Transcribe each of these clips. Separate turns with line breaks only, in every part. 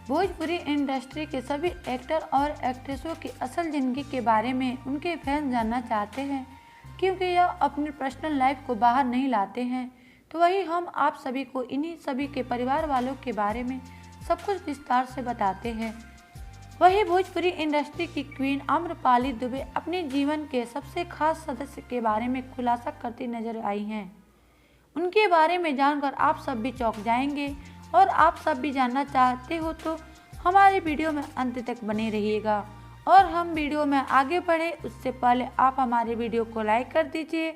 Bhojpuri industry के सभी actor और एक्ट्रेसों की असल ज़िंदगी के बारे में उनके फैंस जानना चाहते हैं, क्योंकि यह अपनी पर्सनल लाइफ को बाहर नहीं लाते हैं। तो वही हम आप सभी को इन्हीं सभी के परिवार वालों के बारे में सब कुछ विस्तार से बताते हैं। वही भोजपुरी इंडस्ट्री की क्वीन आम्रपाली दुबे अपने जीवन के सबसे खास सदस्य के बारे में खुलासा करती नजर आई हैं। उनके बारे में जानकर आप सब भी चौंक जाएंगे और आप सब भी जानना चाहते हो तो हमारे वीडियो में अंत तक बने रहिएगा। और हम वीडियो में आगे बढ़े उससे पहले आप हमारे वीडियो को लाइक कर दीजिए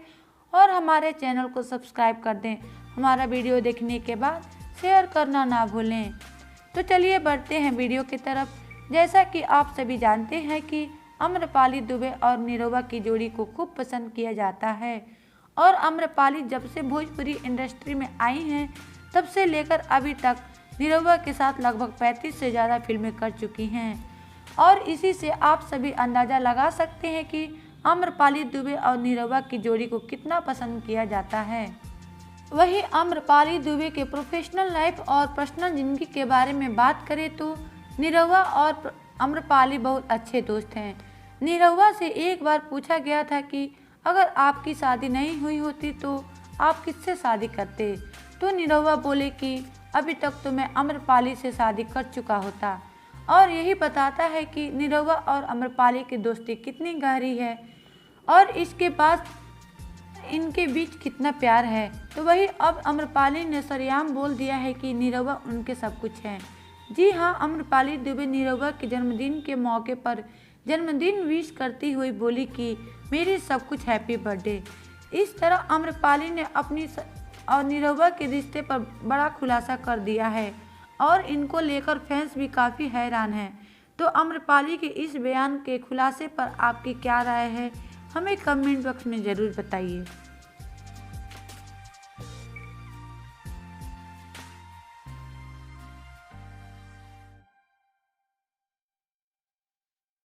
और हमारे चैनल को सब्सक्राइब कर दें। हमारा वीडियो देखने के बाद शेयर करना ना भूलें। तो चलिए बढ़ते हैं वीडियो की तरफ। जैसा कि आप सभी जानते हैं कि आम्रपाली दुबे और निरहुआ की जोड़ी को खूब पसंद किया जाता है और आम्रपाली जब से भोजपुरी इंडस्ट्री में आई हैं तब से लेकर अभी तक निरहुआ के साथ लगभग 35 से ज़्यादा फिल्में कर चुकी हैं और इसी से आप सभी अंदाज़ा लगा सकते हैं कि आम्रपाली दुबे और निरहुआ की जोड़ी को कितना पसंद किया जाता है। वही आम्रपाली दुबे के प्रोफेशनल लाइफ और पर्सनल ज़िंदगी के बारे में बात करें तो निरहुआ और आम्रपाली बहुत अच्छे दोस्त हैं। निरहुआ से एक बार पूछा गया था कि अगर आपकी शादी नहीं हुई होती तो आप किससे शादी करते, तो निरहुआ बोले कि अभी तक तो मैं आम्रपाली से शादी कर चुका होता। और यही बताता है कि निरहुआ और आम्रपाली की दोस्ती कितनी गहरी है और इसके बाद इनके बीच कितना प्यार है। तो वही अब आम्रपाली ने सरेआम बोल दिया है कि निरहुआ उनके सब कुछ हैं। जी हाँ, आम्रपाली दुबे निरहुआ के जन्मदिन के मौके पर जन्मदिन विश करती हुई बोली कि मेरी सब कुछ, हैप्पी बर्थडे। इस तरह आम्रपाली ने अपनी और निरहुआ के रिश्ते पर बड़ा खुलासा कर दिया है और इनको लेकर फैंस भी काफ़ी हैरान हैं। तो आम्रपाली के इस बयान के खुलासे पर आपकी क्या राय है, हमें कमेंट बॉक्स में ज़रूर बताइए।